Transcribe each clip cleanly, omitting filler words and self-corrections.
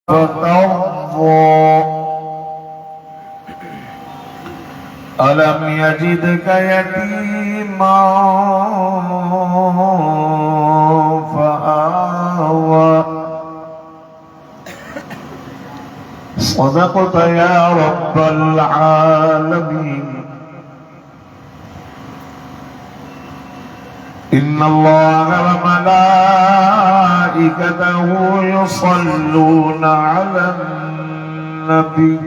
فترضى ألم يجدك يتيما فآوى صدقت يا رب العالمين. إن الله وملائكته يصلون على النبي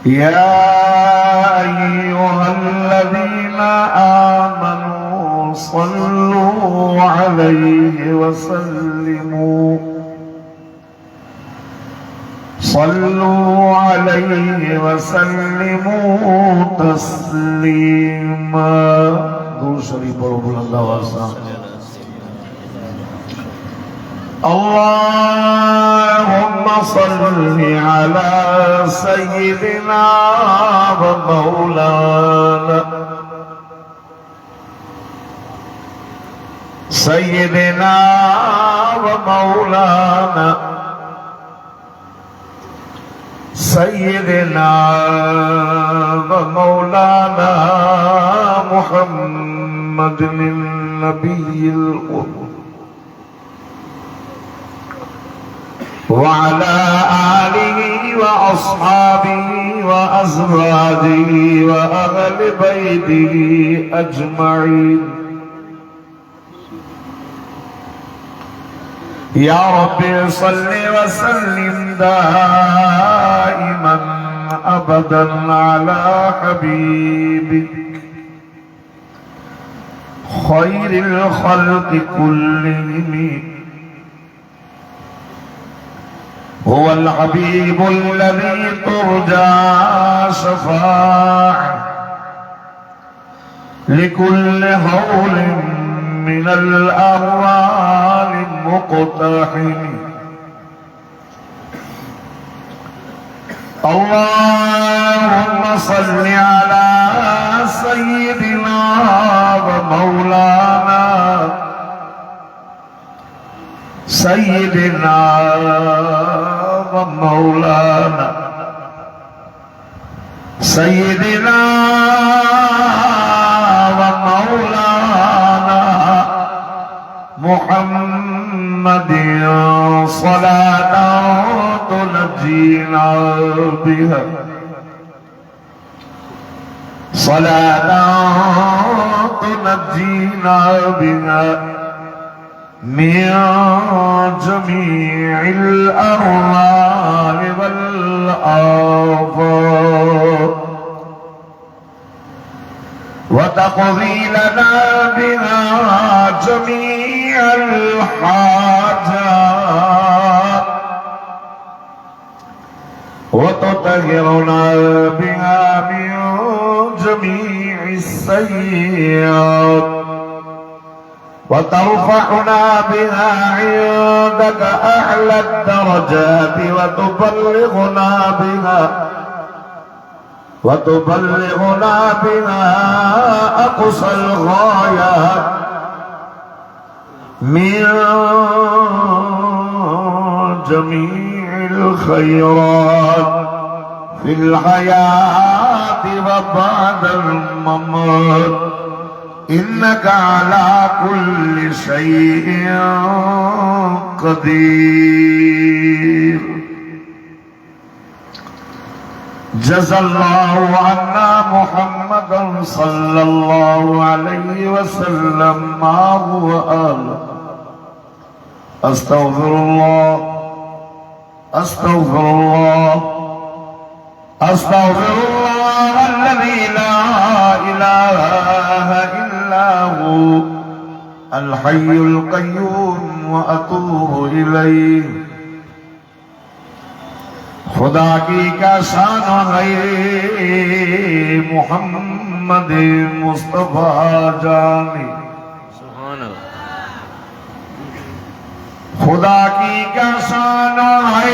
يا أيها الذين آمنوا صلوا عليه وسلموا تسليما. درود شریف پڑھو بلند آواز سے. اللهم صل على سيدنا ومولانا محمد النبي الأمي وعلى آله وأصحابه وأزواجه وأهل بيته أجمعين. يا رب صل وسلم دائما أبدا على حبيبك خير الخلق كلهم. هو الحبيب الذي ترجى شفاعة لكل هول من الأهوال المقتحم. اللهم صل على سيدنا ومولانا محمد صلاة تنجينا بها من جميع الأهوال والآفات وتقضي لنا بها جميع الحاجات وتطهرنا بها من جميع السيئات وترفعنا بها عندك أعلى الدرجات وتبلغنا بها أقصى الغايات من جميع الخيرات في الحياة وبعد الممات. إنك على كل شيء قدير. جزى الله عنا محمدا صلى الله عليه وسلم ما هو آله. أستغفر الله الذي لا إله إلا هو الحي القيوم وأتوب إليه. خدا کی کیا شان ہے محمد مصطفیٰ جانی. خدا کی کیا شان ہے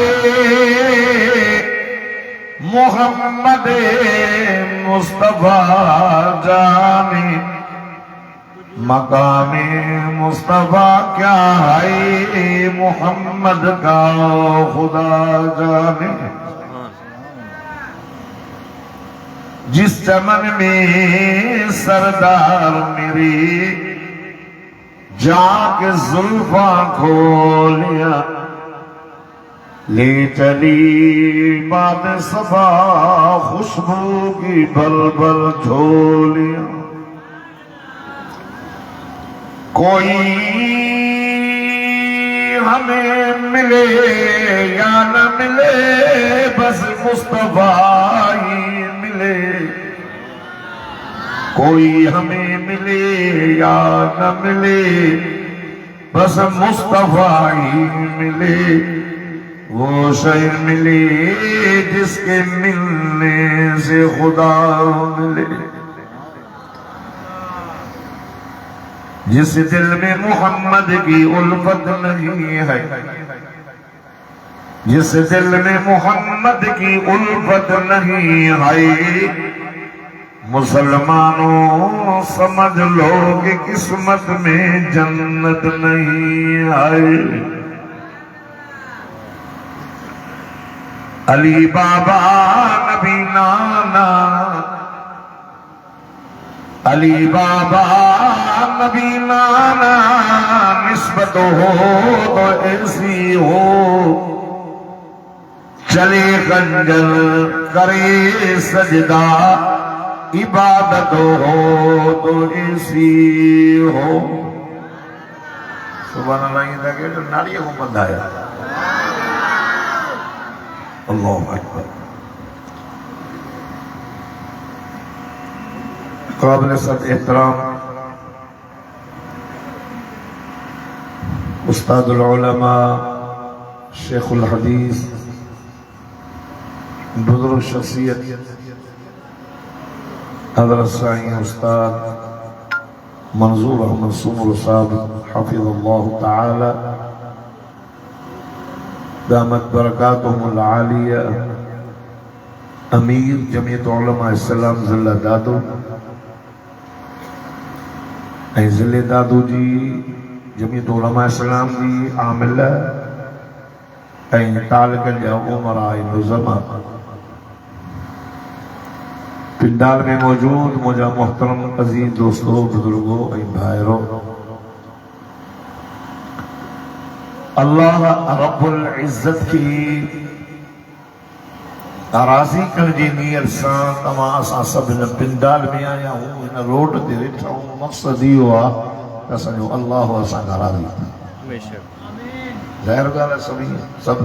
محمد مصطفیٰ جانی. مقام مصطفیٰ کیا ہے मोहम्मद का खुदा जाने। जिस चमन में सरदार मेरी जाके जुल्फा खोलिया, ले चली बात सबा खुशबू की बलबल झोलिया। कोई हमें मिले या न मिले, बस मुस्तफा ही मिले। कोई हमें मिले या न मिले, बस मुस्तफा ही मिले। वो शय मिले जिसके मिलने से खुदा मिले। जिस दिल में मोहम्मद की उल्फत नहीं है, जिस दिल में मोहम्मद की उल्फत नहीं है, मुसलमानों समझ लो कि किस्मत में जन्नत नहीं है। अली बाबा नबी नाना, अली बाबा नबी नाना, निस्बत हो तो ऐसी हो, चले खंजर करे सजदा, इबादत हो तो ऐसी हो। सुभान अल्लाह ये लगे तो नारियों को बंधाया। अल्लाह अकबर। काबिल सब एहतराम उस्तादुल उलमा, शेखुल हदीस, बुजुर्ग शख्सियत हज़रत साईं उस्ताद मंजूर अहमद सुमर साहब हफिज़हुल्लाह तआला दामत बरकातुहुल आलिया, अमीर जमीयत उलमा इस्लाम ज़िला दादू, ज़िले दादू जी जमीयत उलमा इस्लाम जी आमिला, तालिकन जा उमराए नुज़मा, पिंडाल में मौजूद मुझा मोहतरम अजीज दोस्तों, बुजुर्गों भाइरों, अल्लाह रब्बुल इज्जत की नाराज़ी कर जी नियर सां तमां असां सभु हिन पिंडाल में आया हूँ, हिन रोड ते वेठा हूँ। मक़सद इहो आहे त असांजो अल्लाह असां खां राज़ी थिए। ज़ाहिर ॻाल्हि आहे सभु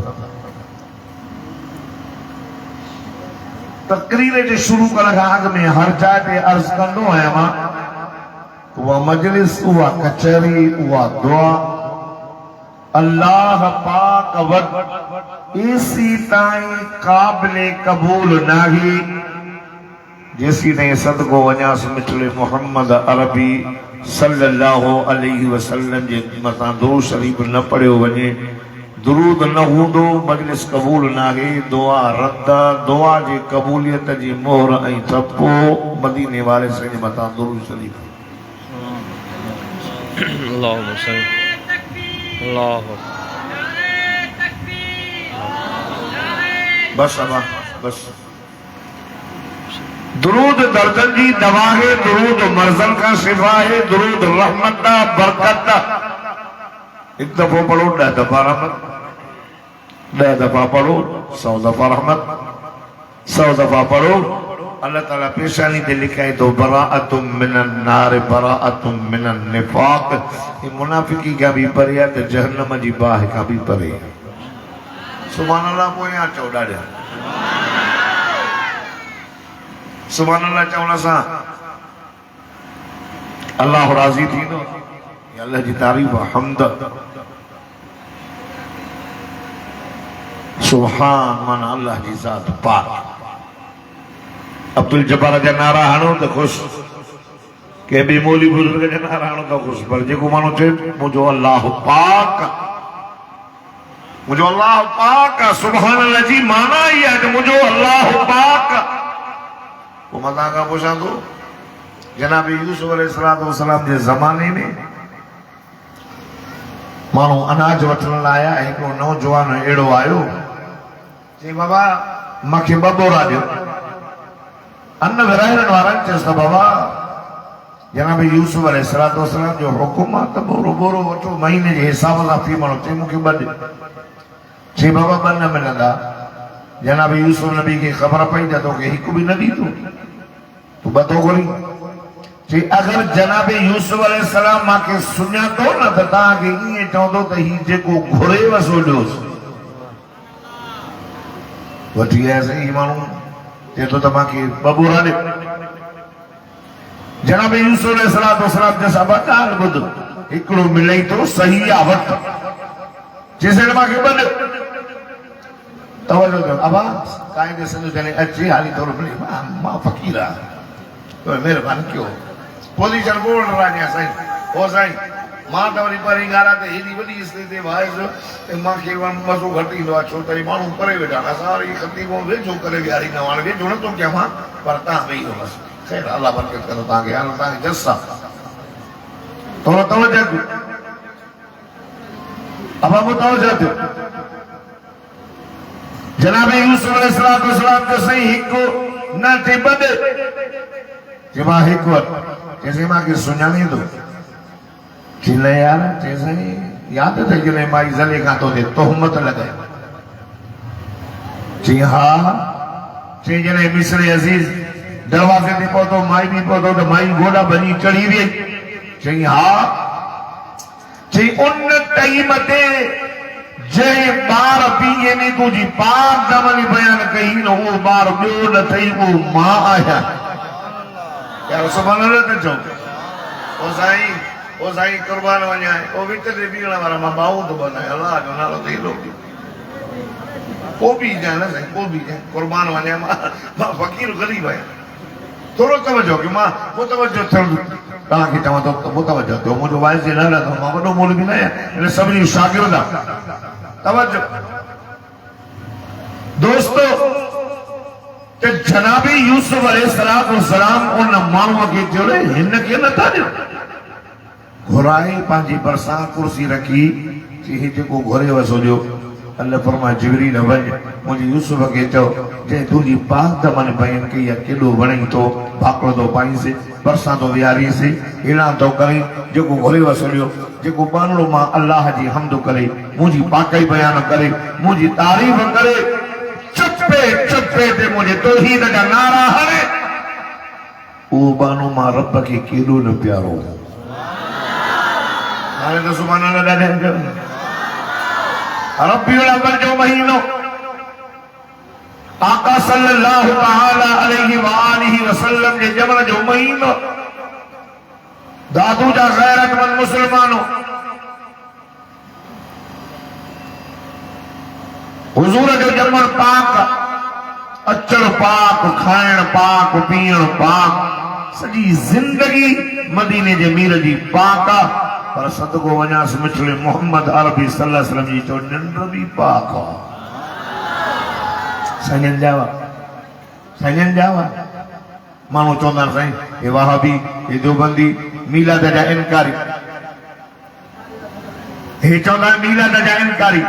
तक़रीर जे शुरू करण खां अॻु में हर जाइ ते अर्ज़ कंदो आहियां मां, उहा मजलिस, उहा कचहरी, उहा दुआ अल्लाह पाक वटि इसी ताईं काबिले कबूल नाही जेसी ताईं सदको वञास मिठड़े मोहम्मद अरबी सल्लल्लाहु अलैहि वसल्लम जे मथां दुरूद शरीफ न पढ़ियो वञे। दुरूद न हूंदो मजलिस कबूल नाहे, दुआ रद्द, दुआ जी कबूलियत जी मोहर ऐं थप्पो मदीने वारे से मथां दुरूद शरीफ। अल्लाहुम्मा सल्ली अल्लाह। बस अबा बस। दुरूद दर्दन जी दवा है, दुरूद मर्जन का शिफा है, दुरूद रहमत दा बरकत दा। एक दफा पढ़ो, 10 दफा रहमत, 10 दफा पढ़ो 100 दफा रहमत, 100 दफा पढ़ो अल्लाह ताला पेशानी ते लिखा है तो बराअतुम मिनन नार बराअतुम मिनन निफाक। ये मुनाफिकी का भी परे है तो जहन्नम जी बाह का भी परे है। सुभान अल्लाह पोयां चओ ॾाढा सुभान अल्लाह चवण सां अल्लाह राज़ी थींदो। अल्लाह जी तारीफ़ हम्द। सुभान माना अल्लाह जी ज़ात पाक। अब्दुल जब्बार जा नारा हणो तो खुश, के भी मौली बुजुर्ग जा नारा हणो तो खुश, पर जेको मानो चे मुझो अल्लाह पाक, मुझो अल्लाह पाक। सुभान अल्लाह जी माना ही है कि मुझो अल्लाह पाक। वो मज़ा का पुछा तो जनाब यूसुफ अलैहिस्सलाम के ज़माने में माण्हू अनाज वठण लाइ आया, हिकिड़ो नौजवान अहिड़ो आयो, चई बाबा मूंखे 2 बोरा ॾियो। अन्न विराइण वारनि चयसि त बाबा जनाब यूसुफ अलैहिस्सलाम जो हुकुम आहे त बोरो बोरो वठो, महीने जे हिसाब सां फी माण्हू। चई मूंखे 2 ॾियो। चई बाबा 2 न मिलंदा। जनाब यूसुफ नबी खे ख़बर पई त तोखे हिकु बि न ॾींदो, तूं 2 थो घुरी। चई अगर जनाब यूसुफ अलैहिस्सलाम मूंखे सुञातो न त तव्हांखे ईअं चवंदो त हीउ जेको घुरे वसो ॾियोसि। वठी आयसि ही माण्हू, चए थो त मूंखे 2 बोरा ॾे। जनाब यूसुफ अलैहिस्सलाम चयसि अबा ॻाल्हि ॿुध, हिकिड़ो मिलई थो सही आहे वठ। चयसि मूंखे 2 ॾियो। तवजो कयो अबा काइदे सिंध चले अची हाली थोरो मिली, मां फ़क़ीर आहियां, महिरबानी कयो। पोज़ीशन बोल राजा साईं, ओ साईं मां त वरी पहिरीं ॻाल्हि आहे त हेॾी वॾी स्थिति ते वाइसि ऐं मूंखे मज़ो घटि ईंदो आहे, छो त माण्हू परे वेठा आहिनि, असां वरी ख़तीबो वेझो करे विहारींदा आहियूं। हाणे वेझो नथो कयां मां, पर तव्हां वेही रहो बसि। ख़ैर अलाह बरकत कंदो तव्हांखे, हाणे तव्हांखे जस आहे थोरो तवजो कयो। अबा मुतवजो थियो। जनाब यूसुफ अलैहिस्सलाम जो सही हिकु न थे 2 ॾे। चई मां हिकु वठ। चइसि मूंखे सुञाणींदो? चई न यार। चइसि यादि अथई जॾहिं माई ज़ले खां तोखे तोहमत लॻाई? चई हा। चई जॾहिं मिस्र अज़ीज़ दरवाज़े ते पहुतो, माई बि पहुतो त माई घोड़ा बनी चढ़ी वई? चई हा। चई उन टाइम ते जंहिं ॿार पीउ ने तुंहिंजी पाक दमनी बयान कई न, उहो ॿार ॿियो न अथई, उहो मां आहियां। यार सुभाणे न चओ। ओ साईं कुर्बान वञाए, ओ विच ते बीहण वारा मां बाहूं थो बनाए, अलाह जो नालो त हेॾो पोइ बि जाए न साईं, पोइ बि जाए कुर्बान वञाए, मां फ़क़ीर ग़रीब आहियां। थोरो तवजो कयो, मां मुतवजो थियुमि तव्हांखे चवां थो त मुतवजो थियो। मुंहिंजो वाइस जे न रहंदो, मां वॾो मौलवी न आहियां, हिन सभिनी शागिर्द आहे। तवजो दोस्तो, त जनाब यूसुफ अलैहिस्सलाम उन माण्हूअ खे चयो हिन खे नथा ॾियो। घुराए पंहिंजी भरिसां कुर्सी रखी, चई जेको घुरे वसो ॾियो। अल्लाह फरमाए जिबरील वञ मुंहिंजे यूसुफ खे चओ जंहिं तुंहिंजी पाक दमन बयान कई आहे केॾो वणई थो, भाकड़ो थो पाईंसि, भरिसां थो विहारीसि, हिड़ा थो करे, जेको घुरे वसो ॾियो। जेको बानड़ो मां अल्लाह जी हमद करे, मुंहिंजी पाकई बयान करे, मुंहिंजी तारीफ़ करे, चुपे चुपे ते मुंहिंजे तौहीद जा नारा हणे, उहो बानो मां रब खे केॾो न प्यारो। हाणे त सुभाणे ॾाढे रब्बीउल अव्वल जो महीनो, आका सल्लल्लाहु तआला अलैहि व आलिहि वसल्लम जे जमण जो महीनो। दादू जा गैरतमंद मुसलमानों, हुजूर जो जमण पाक, अचण पाक, खाइण पाक, पीअण पाक, सॼी जिंदगी मदीने जे मीर जी पाक आहे। पर सदको वञास मिठड़े मोहम्मद अरबी सल्लल्लाहु अलैहि वसल्लम जी चो निंड भी पाक आहे। साईं जावा माण्हू चवंदा आहिनि साईं हे वहाबी, हे देवबंदी, मीलाद जा इनकारी, हे चवंदा आहिनि मीलाद जा इनकारी।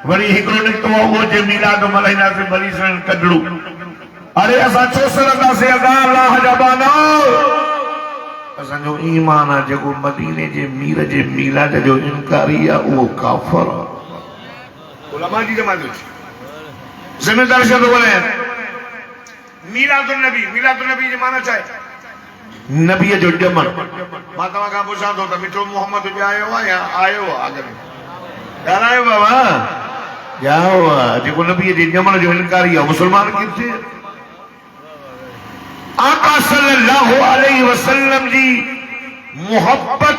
वरी हिकिड़ो निकितो आहे उहो जे मीलाद मल्हाईंदासीं भली साईं कजड़ू। अरे असां छो सरंदासीं अल्लाह जा बाना, असांजो ईमान आहे जेको मदीने जे मीर जे मीलाद जो इनकारी आहे उहो काफ़िर आहे। उलमा जी जमात ज़िम्मेदार शब्द बोले मीलादुन नबी जी माना छा आहे? नबीअ जो ॼमण। मां तव्हां खां पुछां थो त मिठो मोहम्मद ॼायो आहे या आयो आहे? अॻ में ॻाल्हायो बाबा, ॼायो आहे। जेको नबीअ जे ॼमण जो इनकारी आहे मुस्लमान किथे? आका सल्लल्लाहु अलैहि वसल्लम जी मोहब्बत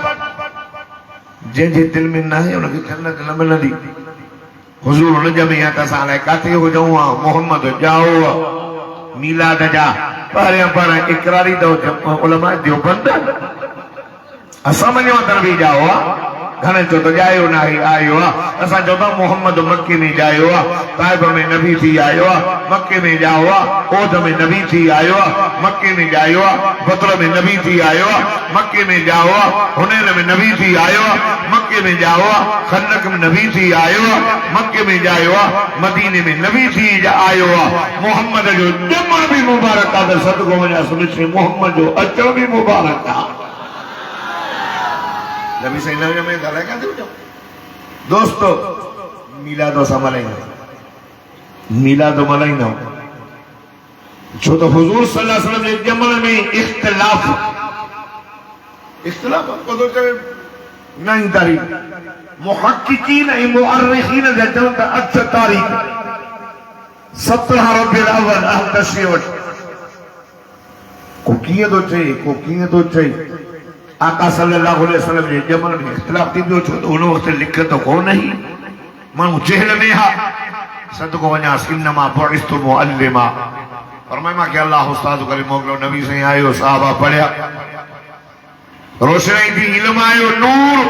जंहिंजे दिल में न आहे उनखे जन्नत न मिलंदी। हुजूर न ॼमे आहे त असां अलाए किथे हुजऊं हा। मोहम्मद ॼाओ आहे मीलाद जा पहिरियां पर इकरारी अथव उलमा देवबंद, असां मञूं त नबी ॼाओ आहे। घणे चो तो जायो ना ही आयो आहे असां चओ था मोहम्मद मक्के में जायो आहे ताइब में नबी थी आयो आहे मक्के में जाओ आहे ओद में नबी थी आयो आहे मक्के में जायो आहे बदर में नबी थी आयो आहे मक्के में जाओ आहे हुनैन में नबी थी आयो आहे मक्के में जाओ आहे खंदक में नबी थी आयो आहे मक्के में जायो आहे मदीने में नबी थी आयो आहे मोहम्मद जो ॼमण भी मुबारक आहे सदको वञा सुनिश्चित मोहम्मद जो अचण भी मुबारक आहे नबी सही नबी में ॻाल्हाए कान थी वञो दोस्तो मीलाद असां मल्हाईंदा मीलाद मल्हाईंदा छो तो हुजूर सल्लल्लाहु अलैहि वसल्लम जे ॼमण में इख्तिलाफ कदो चवे 9 तारीख़ मुहक्किकीन ऐं मुअर्रिखीन जा चवनि था 8 तारीख़ 17 रबीउल अव्वल अहल तशरीह वटि को कीअं थो चए को कीअं थो चए आका सल्लल्लाहु अलैहि वसल्लम जे ॼमण में इख्तिलाफ थी पियो छो त उन वक़्तु लिखत कोन ही माण्हू जहल में हा सदको वञासि इन्नमा बुइस्तु मुअल्लिमा फरमाए मां के अल्लाह उस्ताद करे मोकिलियो नबी साईं आयो साहबा पढ़िया रोशनी थी इल्म आयो नूर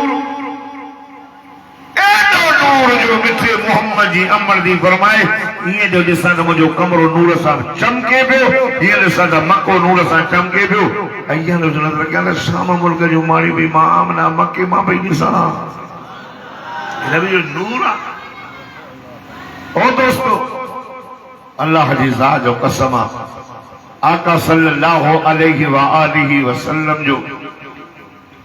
एॾो नूर जो मिठे मोहम्मद जी अमर दी फरमाए ईअं जो ॾिसां त मुंहिंजो कमरो नूर सां चमके पियो हीअं ॾिसां त मको नूर सां चमके पियो ऐं ईअं नज़र कया त शाम मुल्क जूं माड़ियूं बि मां आमना मके मां पई ॾिसां हिन जो नूर आहे ओ दोस्तो अल्लाह जी ज़ात जो कसम आहे आका सल्लल्लाहु अलैहि व आलिहि वसल्लम जो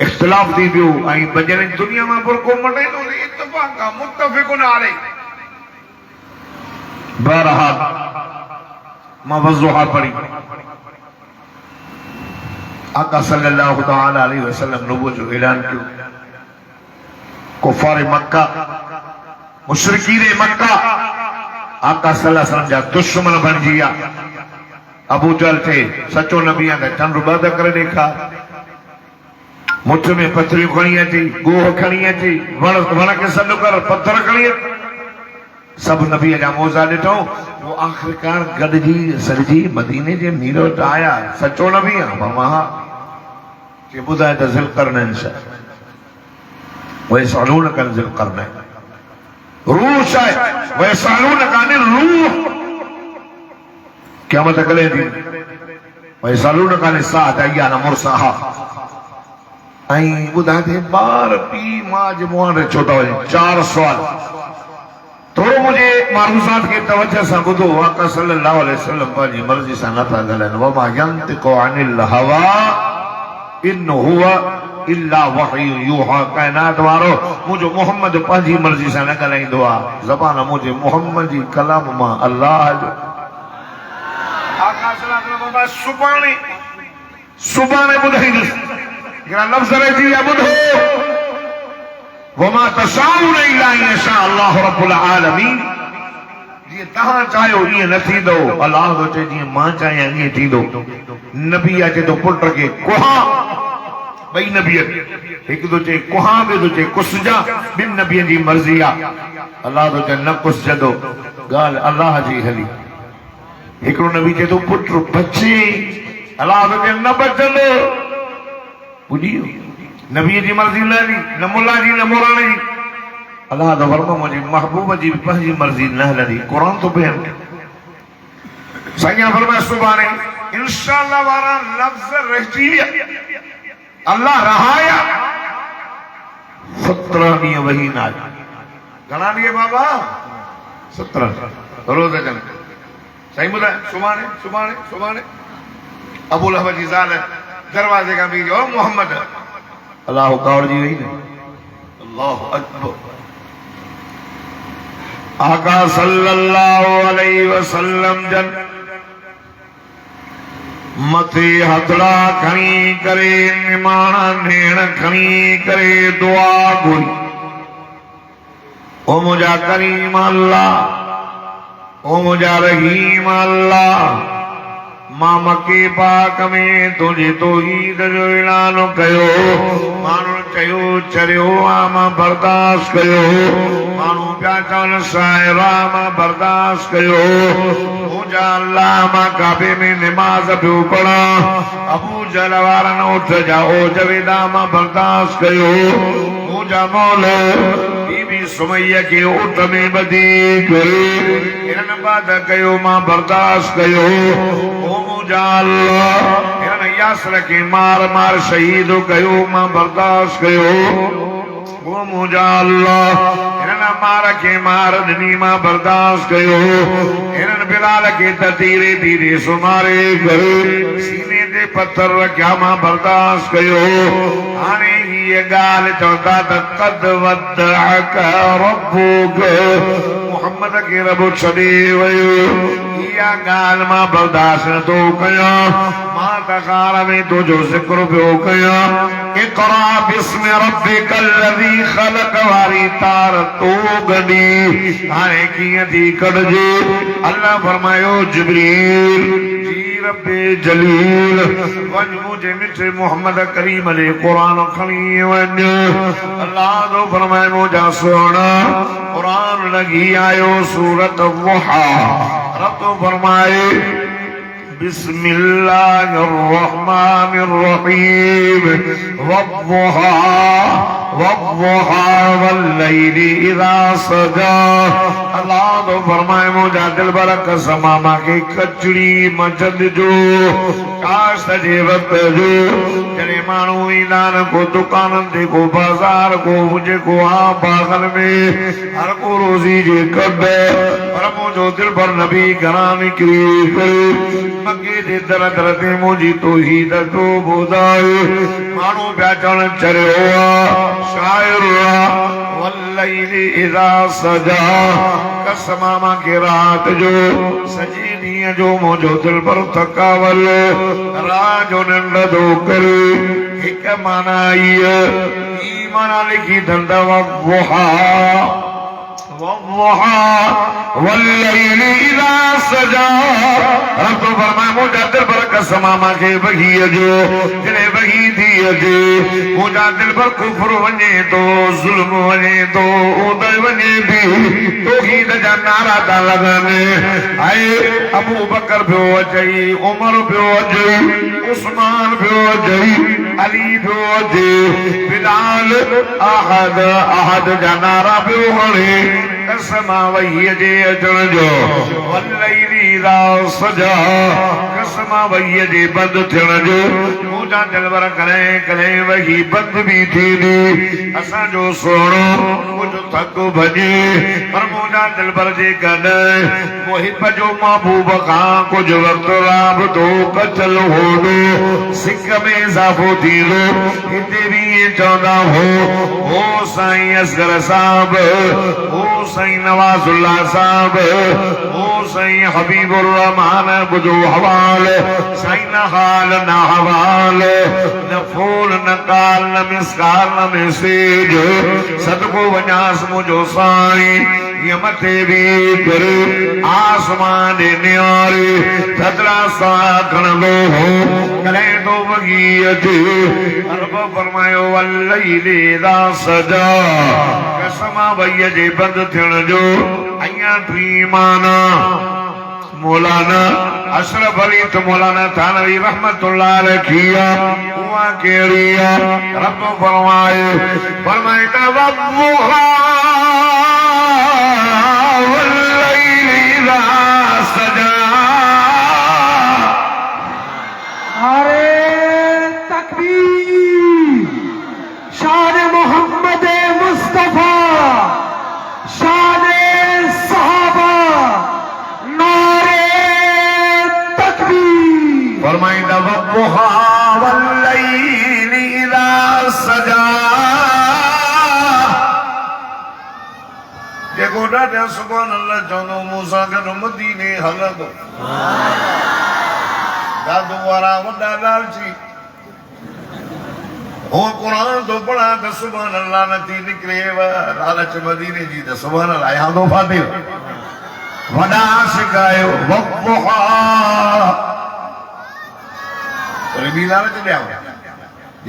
इख्तिलाफ थी पियो ऐं बजर दुनिया में बुरको मटे तो इत्तफाक आहे मुत्तफ़िक़ुन अलैहि बहरहाल मां वज़ुहा पढ़ी आका सल्लल्लाहु तआला अलैहि वसल्लम नबूवत जो ऐलान कियो कुफार मक्का मुशरिकीन मक्का आका सल्लल्लाहु अलैहि वसल्लम जा दुश्मन बणिजी विया अबू जहल थे सचो नबी आहे त चंड बंद करे ॾेखार मुठ में पथरियूं खणी अची गोह खणी अची वण खे सॾु कर पत्थर खणी अची सब नबी जा मौज़ा ॾिठो वो आखिरकार गॾिजी सड़जी मदीने जे मीर वटि आया सचो नबी आहे मां के ॿुधाए त ज़िलक़रनैन छा वयसअलूनक अन ज़िलक़रनैन रूह छा आहे वयसअलूनक अन रूह क़यामत कॾहिं थी वयसअलूनक अन साअत अय्यान मुरसाहा ऐं ॿुधाए थी ॿार पीउ मां जे मुंहं ॾे छो था वञनि 4 सुवाल थोरो मुंहिंजे मारूज़ात खे तवजह सां ॿुधो आका सल्लल्लाहु अलैहि वसल्लम पंहिंजी मर्ज़ी सां नथा ॻाल्हाइनि वमा यंतिक़ु अनिल हवा इन हुवा इल्ला वहयु यूहा काइनात वारो मुंहिंजो मोहम्मद पंहिंजी मर्ज़ी सां न ॻाल्हाईंदो आहे ज़बान मुंहिंजे मोहम्मद जी कलाम मां अल्लाह जो आका सल्लल्लाहु अलैहि वसल्लम सुभाणे ॿुधाईंदुसि हिकिड़ा लफ़्ज़ रहिजी विया ॿुधो वमा तशाऊन इल्ला अन यशा अल्लाह रब्बुल आलमीन जीअं तव्हां चाहियो ईअं न थींदो अल्लाह थो चए जीअं मां चाहियां ईअं थींदो नबी अचे थो पुट खे कुहा ॿई नबी हिकु थो चए कुहा ॿियो थो चए कुसजा ॿिनि नबियनि जी मर्ज़ी आहे अल्लाह थो चए न कुसजंदो ॻाल्हि अल्लाह जी हली हिकिड़ो नबी चए थो पुट बचे अल्लाह थो चए न बचंदो ॿुधी नबी जी मर्ज़ी न हली न मुल्ला जी न मोराणे जी अल्लाह तो फरमा मुंहिंजी महबूब जी पंहिंजी मर्ज़ी न हलंदी क़ुरान तो बयान साईं फरमाए सुभाणे इंशाअल्लाह वारा लफ़्ज़ रहिजी विया अल्लाह रहाया 17 ॾींहं वही न आई घणा ॾींहं बाबा 17 रोज़ अचनि साईं ॿुधाए सुभाणे अबू लहब जी ज़ाल दरवाजे का भी जो मोहम्मद अल्लाह कौर जी वही ने अल्लाह अकबर आका सल्लल्लाहु अलैहि वसल्लम जन मथे हथड़ा खणी करे निमाणा नेण खणी करे दुआ घुरी ओ मुझा करीम अल्लाह ओ मुझा रहीम अल्लाह मां मके पाक में तुझे तौहीद जो ऐलान कयो माण्हू चयो चरियो मां बर्दाश्त कयो माण्हू पिया चवनि साहिरा मां बर्दाश्त कयो मुंहिंजा अल्लाह मां काबे में निमाज़ पियो पढ़ा अबू जहल वारनि उठ जा ओ जवेदा मां बर्दाश्त कयो मुझा मौला बीबी सुमैया के उठ में बदी करे इन बात कयो मां बर्दाश्त कयो ओ मुझा अल्लाह इन यासर के मार मार शहीद कयो मां बर्दाश्त कयो ओ मुझा अल्लाह इन मार के मार नी मां बर्दाश्त कयो इन बिलाल के तीरे तीरे सुमारे करे सीने ते पत्थर रखा मां बर्दाश्त कयो हाणे ये गाल चौथा कद वदअक रब्बुक मोहम्मद के रब छॾे वयो इहा गाल मां बर्दाश्त न थो कयां मां तकार में तुंहिंजो ज़िक्र पियो कयां इक़रा बिस्म रब्बिकल लज़ी ख़लक़ वारी तार तो गॾी हाणे कीअं थी कढिजे अल्लाह फरमायो जिब्रील रब्बे जलील वञ मुझे मिठे मोहम्मद करीम ले कुरान खणी वञ अल्लाह तो फरमाए मुझा सोना कुरान लगी आयो सूरत वहा रब तो फरमाए बिस्मिल्लाहिर्रहमानिर्रहीम वद्दुहा वद्दुहा वल्लैलि इज़ा सजा अल्लाह तो फरमाए मुझा दिल बर कसम मांखे कचड़ी मजद जो काश जे वक्त जो जॾहिं माण्हू ईंदा न को दुकान ते को बाज़ार को हुजे को बागन में हर को रोज़ी जे कढ पर मुंहिंजो दिल भर नबी घरां निकिरी करे मके जे दर दर ते मुंहिंजी तौहीद तो ॿुधाए माण्हू पिया चवण चरियो शाइर वल्लैलि इज़ा सजा कसम मांखे रात जो सॼे ॾींहं जो मुंहिंजो दिल पर थकावल रात जो निंड थो करे हिक माना इहा ॿी माना लिखी धंध वहा वल्लैलि इज़ा सजा रब फरमाए मुंहिंजा दिल पर कसम मांखे वहीअ जो जॾहिं वही थी अचे मुंहिंजा दिल पर कुफर वञे थो ज़ुल्म वञे थो उदय वञे थी तौहीद जा नारा था लॻनि हाय अबू बकर पियो अचई उमर पियो अचे उस्मान पियो अचे अली पियो अचे बिलाल अहद अहद जा नारा पियो हणे कसम वहीअ जे अचण जो वल्लैलि इज़ा सजा कसम वहीअ जे बंद थियण जो मुंहिंजा दिलबर कॾहिं कॾहिं वही बंद बि थींदी असांजो सोणो कुझु थक भॼे पर मुंहिंजा दिलबर जे कॾहिं मुहिब जो महबूब खां कुझु वक़्तु राबतो कचल होॾो सिक में इज़ाफ़ो थींदो हिते बि ईअं चवंदा हो साईं असगर साहब हो साईं नवाज़ुल्लाह साहब ओ साईं हबीबुर रहमान बुझो हवाल साईं न हाल न हवाल न फूल न काल न मिसकाल न मैसेज सदको वञास मुझो साईं ये मथे भी करे आसमान न्यारे थदरा सा खणंदो हो कॾहिं तो वगी अचे रब फरमायो वल्लैलि इज़ा सजा कसम वहीअ जे बंद थियण जो अञा टी माना मौलाना अशरफ अली तो मौलाना थानवी रहमतुल्लाह रखिया उहा कहिड़ी रब फरमाए वद्दुहा वल्लैलि इज़ा सजा अरे तकबीर शान मोहम्मद मुस्तफा शान सहाबा नारे तकबीर फरमाइंदा वद्दुहा वल्लैलि इज़ा सजा जेको ॾाढा सुभान अल्लाह चवंदो मूंसां गॾु मदीने हलंदो दादू वारा वॾा लालची हो कुरान तो पढ़ा तो सुभान अल्लाह नथी निकिरे लालच मदीने जी तो सुभान अल्लाह यहाँ तो फाते वॾा शिकायो वद्दुहा पर ॿी लालच ॾियां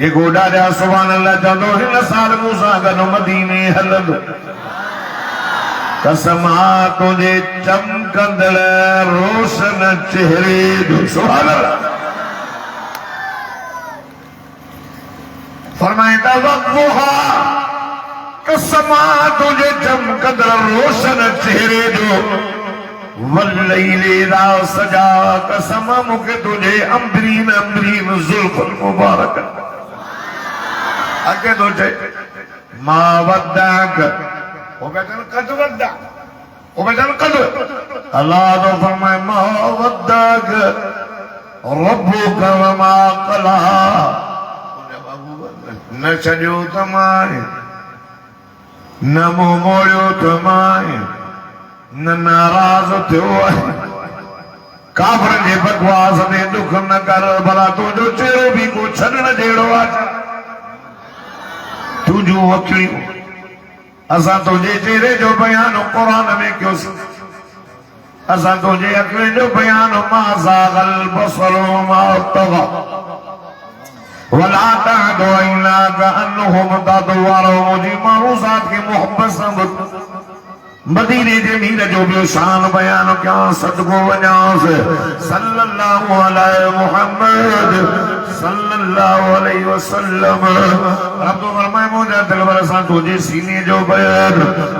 जेको ॾाढा सुभान अल्लाह चवंदो हिन साल मूंसां गॾु मदीने हलंदो कसम तुझे चमकंदड़ रोशन चेहरे जो सुभान अल्लाह फरमाइंदा वद्दुहा समा तुझे चमकदर रोशन चेहरे जो वल्लैली रा सजा कसम मुके तुझे अंबरीन अंबरीन जुल्फुल मुबारक आगे तो मा वद्दाक वो कहते हैं कद वद्दा वो कहते हैं कद अल्लाह तो फरमाए मा वद्दाक रब्बुक व मा कला न छॾियो तमाए न मुंहुं मोड़ियो तमाए न नाराज़ थियो आहे काफ़रनि जे बकवास ते दुख न कर भला तुंहिंजो चेहरो बि को छॾण जहिड़ो आहे तुंहिंजूं अखियूं असां तुंहिंजे चेहरे जो बयान क़ुरान में कयोसीं असां तुंहिंजे अखियुनि जो बयान मा ज़ाग़ल बसर मा तग़ा वला तअदु इल्ला कअन्नहुम तदवारो मुझी माण्हू ज़ात खे मोहब्बत सां मदीने जे मीर जो ॿियो शान बयान कयां सदको वञांसि सल्लल्लाहु अलैहि मुहम्मद सल्लल्लाहु अलैहि वसल्लम रब तो फरमाए मुंहिंजा दिल वर सां तुंहिंजे सीने जो बयान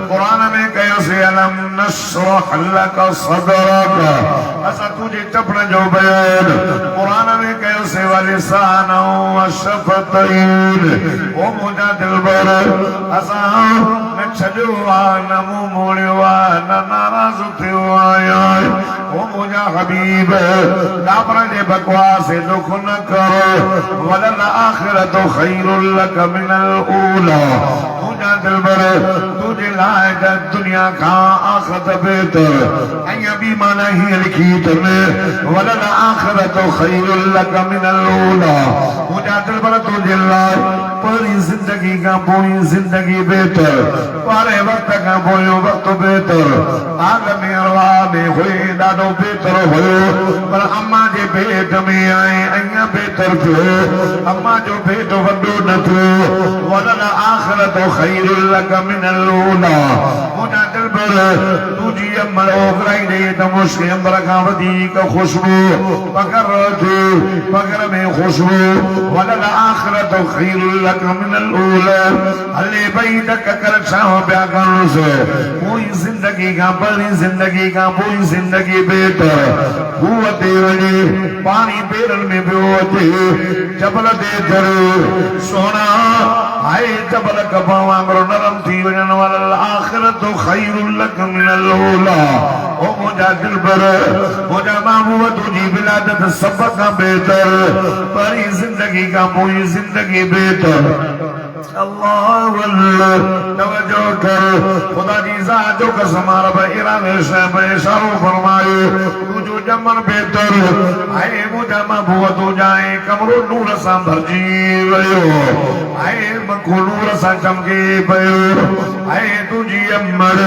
क़ुरान में कयोसीं अलम नशरह लक सदरक असां तुंहिंजे चपण जो बयान क़ुरान में कयोसीं वलिसान व शफ़तैन ओ मुंहिंजा दिल वर असां न छॾियो आहे न मुंहुं मोड़ियो आहे न नाराज़ थियो आहियां ओ मुंहिंजा हबीब काफ़रनि जे बकवास से दुख न करो वलल आखिरत खैरुल लक मिनल ऊला मुंहिंजा दिलबर तुंहिंजे लाइ दुनिया खां आख़िरत बेहतर ऐं ॿी माना हीअं लिखी अथनि वलल आखिरत खैरुल लक मिनल ऊला मुंहिंजा दिलबर तुंहिंजे लाइ पहिरीं ज़िंदगी खां पोइ ज़िंदगी बेहतर पारे वक़्त खां पोइ वक़्त बेहतर आलम अरवाह में हुए ॾाढो बेहतर हुयो पर अम्मा जे पेट में आए अञा बेहतर थियो अम्मा जो पेट वॾो न थियो वलल आखिरत खैरुल लक मिनल ऊला मुंहिंजा दिलबर तुंहिंजी अमड़ ओघराई ॾे त मुश्क अंबर खां वधीक ख़ुशबू पगर थी पगर में ख़ुशबू वलल आखिरत खैरुल लक मिनल ऊला हले भई तक कर छा पिया करणुसि पोइ ज़िंदगी खां पहिरीं ज़िंदगी खां पोइ ज़िंदगी बेहतर खूह ते वञे पाणी पेरनि में पियो अचे जबल ते दर सोना हाय जबल कबा वांगुरु नरम थी वञण वलल आखिरत खैरुल लक मिनल ऊला ओ मुंहिंजा दिलबर मुंहिंजा महबूब तुंहिंजी विलादत सभ खां बेहतर पहिरीं ज़िंदगी खां पोइ ज़िंदगी बेहतर अल्लाह तवज्जो कर खुदा जी ज़ात जो कसम रब इरादे से इशारो फरमाए तुझो जमन बेहतर आए मुझा महबूब तुझा कमरो नूर सां भरजी वियो आए मखो नूर सां चमके पियो आए तुझी अमर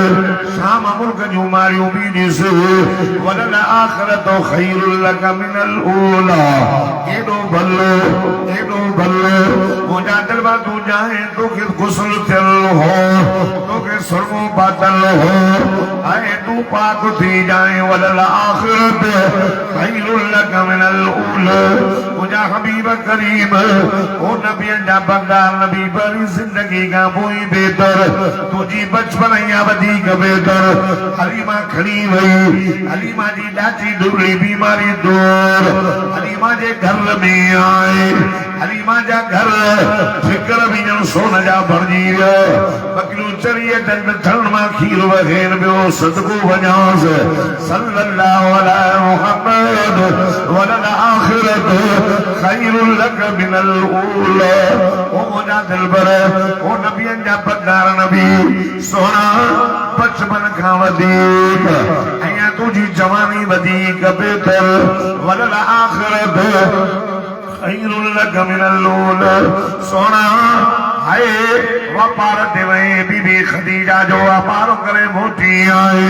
शाम मुल्क जूं मारियूं बि ॾिस वलल आखिरत खैरुल लक मिनल ऊला एॾो भलो मुंहिंजा दिलबर तुझा तोखे गुस्ल थियल हो तोखे सुरमो पातल हो आए तू पाक थी जाए वलल आखिरत खैरुल लक मिनल ऊला मुंहिंजा हबीब करीम ओ नबियनि जा बगदार नबी पहिरीं ज़िंदगी खां पोइ बेहतर तुंहिंजी बचपन या वधीक बेहतर हलीमा खणी वई हलीमा जी ॾाढी दुबड़ी बीमारी दूर हलीमा जे घर में आए हलीमा जा घर फिकर बि ॼण सोन जा भरिजी विया बकरियूं चरी अचनि थण मां खीर वहेन ॿियो सदको वञांसि सल्लल्लाहु अलैहि मुहम्मद वलल आखिरत खैरुल लक मिनल ऊला ओ मुंहिंजा दिलबर ओ नबियनि जा बगदार नबी सोना बचपन खां वधीक ऐं तुंहिंजी जवानी वधीक बेहतर वलल आखिरत खैरुल लक मिनल ऊला सोना हाय वापार ते वही बीबी खदीजा जो वापार करे मोटी आए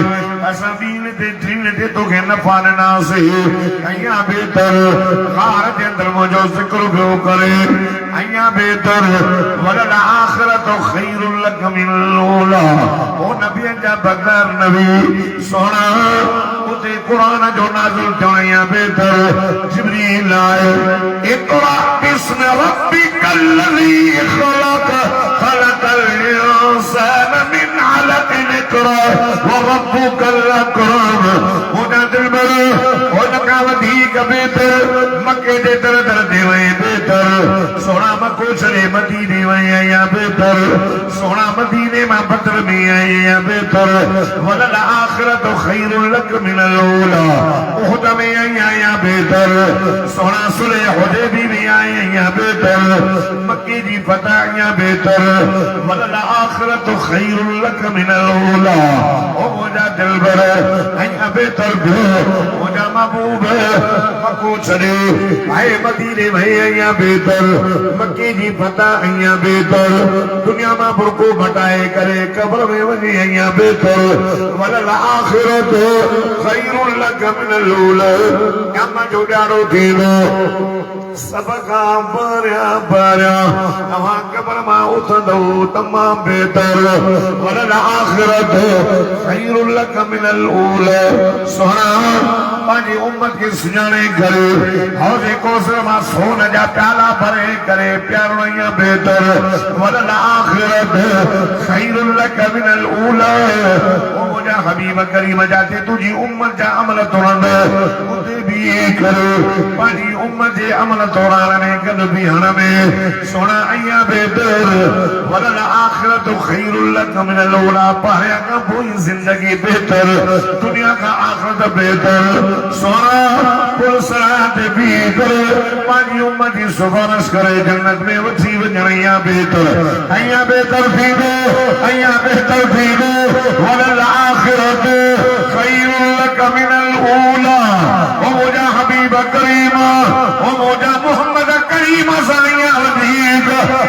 असां दीन ते तोखे नफ़ा ॾिनासीं अञा बेहतर कार जे अंदरि मुंहिंजो ज़िक्र पियो करे अञा बेहतर वलल आखिरत खैरुल लक मिनल ऊला ओ नबियनि जा बगदार नबी सोना उते क़ुरान जो नाज़िल थियो अञा बेहतर जिब्रील आए इक़रा बिस्मि रब्बिकल लज़ी खलक़ खलक़ल इंसान मिन अलक़िन इक़रा व रब्बुकल अकरम। मुझा दिलबर उनका वधीक बेहतर मक्के दे दर दर दे वए बेहतर सोना मको छड़े मदीने वए आया बेहतर सोना मदीने में बदर में आया बेहतर वलल आखिरतु खैरुल लक मिनल ऊला उहद में आया बेहतर सोना सुलह हुदैबी में आया बेहतर मक्के दी फतह आया बेहतर वलल आखिरतु खैरुल लक मिनल ऊला। ओ मुझा दिलबर आया बेहतर मुझा महबूब मको छड़े आए मदीने में आया बेहतर मक्के दी फतह आया बेहतर दुनिया में बुरको बटाए करे कब्र में वजी आया बेहतर वलल आखिरतु खैरुल लक मिनल ऊला। अम्मा जो डारो थींदो सबका बरिया बरिया तव्हां कब्र मां उथंदो तमाम बेहतर वलल आखिरतु खैरुल लक मिनल ऊला। सोना पंहिंजी उम्मत खे सुञाणे करे हौज़े कौसर मां सोन जा प्याला भरे करे प्यारो आया बेहतर वलल आखिरतु खैरुल लक मिनल ऊला। ओ मुंहिंजा हबीब करीम जाते तुझी उम्मत जा अमल तोड़ंद उते भी करे पंहिंजी उम्मत जे अमल तोड़ण में गॾु बीहण में सोना आया बेहतर वलल आखिरतु खैरुल लक मिनल ऊला। पहिरियां खां पोइ ज़िंदगी बेहतर दुनिया खां आखिरत बेहतर सोना पुल सरात भी करे पंहिंजी उम्मत जी सिफारिश करे जन्नत में वठी वञण आया बेहतर थींदो वलल आखिरतु खैरुल लक मिनल ऊला। ओ मुझा हबीब करीम ओ मुझा मोहम्मद करीम साईं वधीक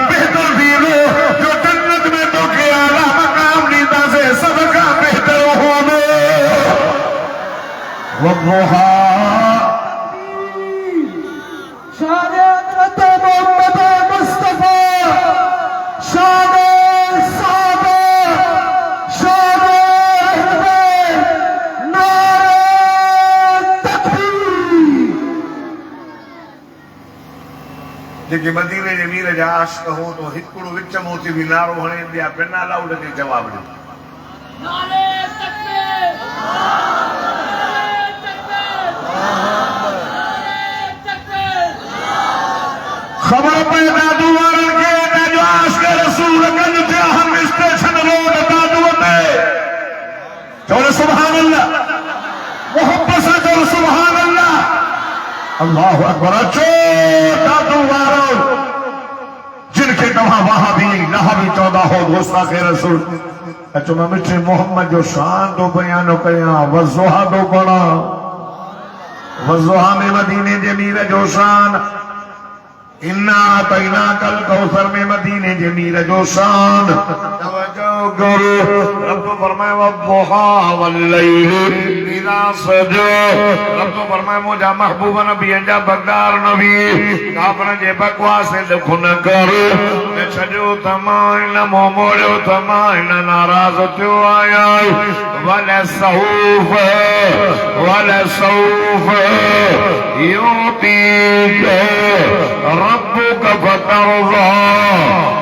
बेहतर थींदो जो जन्नत में तोखे आला मकाम ॾींदासीं सभ खां बेहतर हूंदो वद्दुहा। शान हज़रत मोहम्मद मुस्तफा शान सहाबा शान अहले नारे तकबीर। जेके मदीने जे मीर जा आशिक़ हो तो हिकिड़ो विच मूं ते बि नारो हणे ॿिया बिना लाउड जे जवाब ॾियो नारे तकबीर खबर पे दादू वारन के जो आशिक़ रसूल गंज थे हम स्टेशन रोड दादू ते चलो सुभान अल्लाह मोहब्बत से चलो सुभान अल्लाह अल्लाहु अकबर। अचो दादू वारो जिनके तव्हां वहाबी नहाबी चौदा हो गुस्ताखे रसूल अचो मैं मिठे मोहम्मद जो शान तो बयान कयां वज़ुहा तो पढ़ा वज़ुहा में मदीने जे मीर जो शान इन्ना तैना कल कौसर में मदीने जे मीर जो शान तवज्जो करो रब फरमाए वद्दुहा वल्लैल इज़ा सजा। रब फरमाए मुझा महबूब नबी जा बगदार नबी काफर जे बकवास से दुख न कर न छजो तमाय न मोमोड़ो तमाय न नाराज थियो आया वला सौफ युतीक रब्बुक फतरज़ा।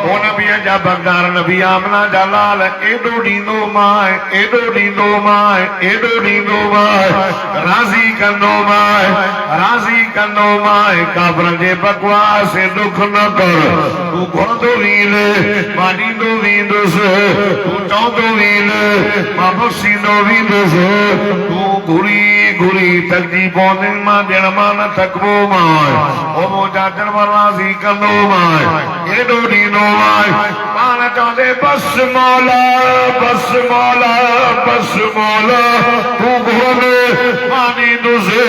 ओ नबी जा बगदार नबी आमना जा लाल एडो ॾींदो माए राज़ी कंदो माए काफरनि जे बकवास से दुख न कर तू घुरंदो वील मां ॾींदो वेंदुसि तू चवंदो वील मां बख़्शींदो वेंदुसि तू घुरी तकजी पवंदे मां ॾियण मां न थकबो माए ओ मुंहिंजा जनवर राज़ी कंदो माए एॾो ॾींदो माए पाण चवंदे बस मौला तू घुरंदे मां ॾींदुसि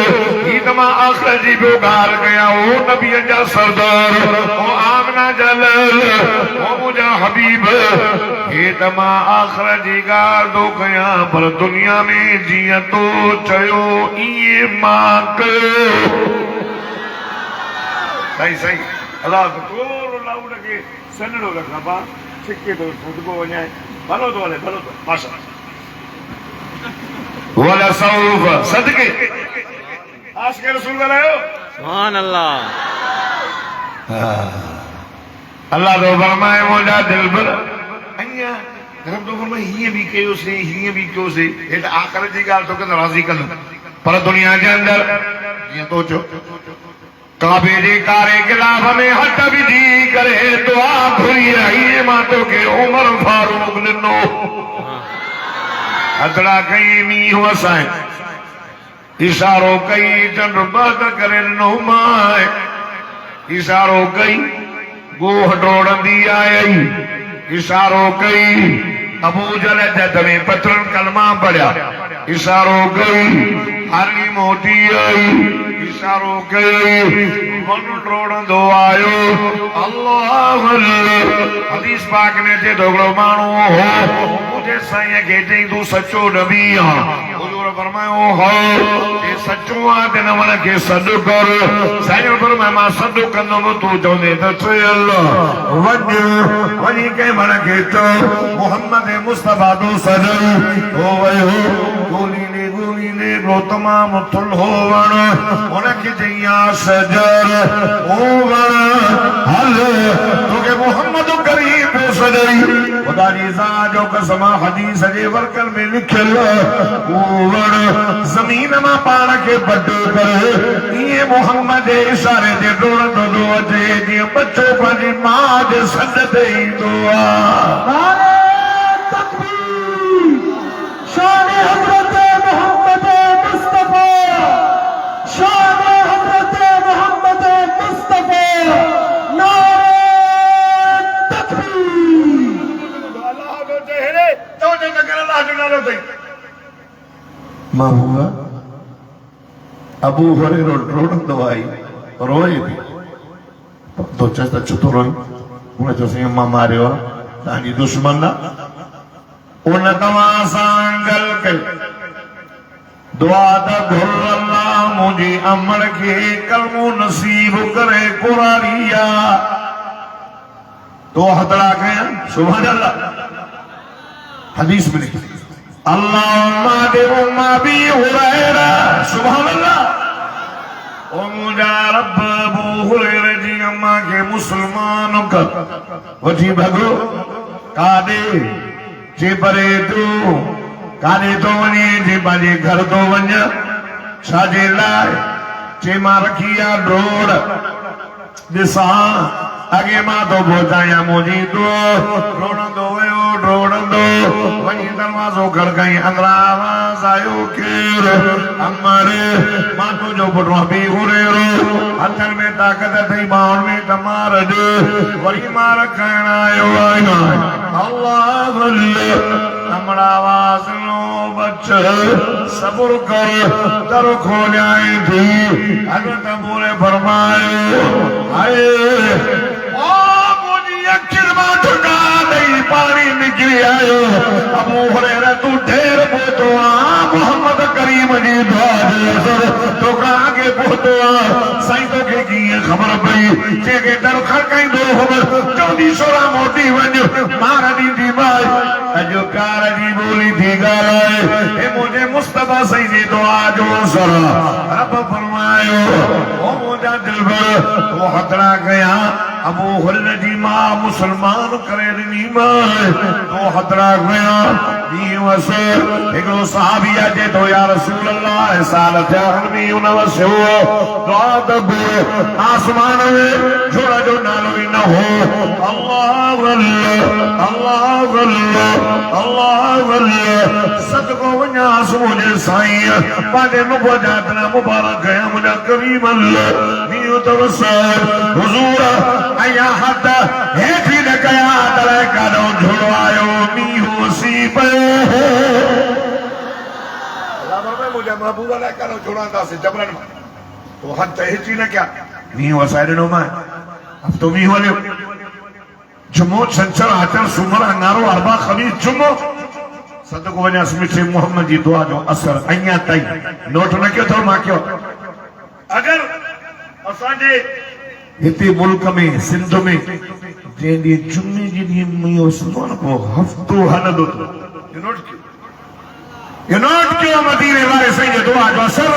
ही त मां आख़िर जी बि ॻाल्हि कयां ओ नबीअ जा सरदार ओ आमना जा लाल ओ मुंहिंजा हबीब हे त मां आख़िर जी ॻाल्हि थो कयां पर दुनिया में जीअं तो चयो ईअं मां कयो। सही अल्लाह थोरो लाउड खे सन्हड़ो रखां पा छिके थो सदको वञाए भलो तो हले माशा वला सौफ सदके आशिक़ रसूल ॻाल्हायो सुभान अल्लाह। अल्लाह तो फरमाए मुंहिंजा दिलबर तो मैं हीअं बि कयोसीं हीअं बि कयोसीं हेठि आख़िर जी ॻाल्हि तोखे नाराज़ी कंदुमि पर दुनिया जे अंदरि जीअं तो चओ काबे जे कारे गिलाफ में हथ विझी करे दुआ घुरी रही मां तोखे उमर फारूक ॾिनो हथड़ा कई मींहुं असां इशारो कई चंड बद करे ॾिनो मां इशारो कई गोह डोड़ंदी आई इशारो कई अबू जल जद में पत्रन कलमा पढ़िया इशारो कई हरी मोटी आई इशारो कई मन डोड़ंदो आयो अल्लाह हदीस पाक में ते दोगड़ो माण्हू हो मुझे साईं खे चई तूं सचो नबी आहे हुजूर फरमायो हो ये सचो आहे त न मन खे सॾु कर साईं फरमायो मां सॾु कंदुमि तूं चवंदे त चल वञी कंहिं मन खे चओ मोहम्मद मुस्तफा तो सजई हो वयो गोलीने हिकिड़ो तमामु थुल्हो वण उनखे चई सजर ओ वण हल तोखे मोहम्मद करीम पियो सजई खुदा जी ज़ात जो कसम हदीस जे वर्कल में लिखियल ओ वण ज़मीन मां पाण खे बड करे इहे मोहम्मद जे इशारे ते डोड़ंदो थो अचे जीअं बच्चो पंहिंजी मां जे सॾ ते ईंदो आहे शान हज़रत मोहम्मद मुस्तफा शान हज़रत मोहम्मद मुस्तफा नारे तकबीर अल्लाह जो चेहरे तो जे नगर अल्लाह जो नालो थई महबूबा अबू हुरैरा रोडंदो आई रोए भी तो चेता छुतो रोई उन जो से मां मारियो तांजी दुश्मन ना उन तव्हां सां गल कई दुआ त घुर अल्लाह मुंहिंजी अमड़ खे कलमो नसीब करे कुरारिया तो हथड़ा कया सुभान अल्लाह हदीस में लिखी अल्लाहुम्मा बिउम्मा बी हुरैरा सुभान अल्लाह ओ मुंहिंजा रब अबू हुरैरा जी अम्मा खे मुस्लमान कर वठी भगो काॾे जे परे तू काॾे तो वञे जे पंहिंजे घर तो वञ छाजे लाइ जे मां रखी आहे डोड़ ॾिसां अॻे मां तो पहुचाया मुंहिंजी दो डोड़ंदो वियो डोड़ंदो वञी दरवाज़ो खड़काई अंदरां आवाज़ आयो केर अमर मां तुंहिंजो पुटु बि हुरैरो हथनि में ताक़त अथई ॿाहुनि में त मार ॾे वरी मार खाइण आयो आहियां अल्लाह अमड़ आवाज़ नो बच सबुर कर दर खोलियाई थी हज़रत अबू ने फरमायो हाय पानी निकली आयो अबू हुरैरा तू ढेर पहुतो मोहम्मद करीम जी दुआ जे असर तो आगे पहुतो साईं तोखे कीअं ख़बर पई जेके दर खड़काईंदो हुअमि चवंदी सोरा मोटी वञ मार ॾींदी माई अॼु प्यार जी ॿोली थी ॻाल्हाए हे मुंहिंजे मुस्तफा साईं जी दुआ जो असर रब फरमायो ओ मुंहिंजा दिलबर वो हथड़ा कया अबू हुरैरा जी मां मुसलमान करे ॾिनी मां तो हथड़ा कया ॾींहुं वसि हिकिड़ो सहाबी अचे थो या रसूल अल्लाह साल थिया हलमी उन वसि दुआ त घुर आसमान में छोड़ जो नालो ई न हो अल्लाह अल्लाह अल्लाह अल्लाह सदको वञास मुंहिंजे साईं पंहिंजे नुबुवत जा इतना मुबारक कया मुंहिंजा करीम ॾींहुं त वसि हुज़ूर अया हथ हेठि न कया तलाए काॾो झोड़ो आयो मींहुं वसी पियो मुंहिंजा महबूब लाइ काॾो झोड़ांदासीं जबरन तो हथ हेठि न कया मींहुं वसाए ॾिनो मां हफ़्तो मींहुं हलियो जुमो छंछर आचर सूमर अंगारो अरबा ख़मीस जुमो सदको वञास मिठे मोहम्मद जी दुआ जो असर अञा ताईं नोट न कयो अथव मां कयो अगर असांजे हिते मुल्क में सिंध में जंहिं ॾींहुं जुमे जे ॾींहुं मींहुं वसंदो न पोइ हफ़्तो हलंदो इहो नोट कयो मदीने वारे साईं जे दुआ जो असर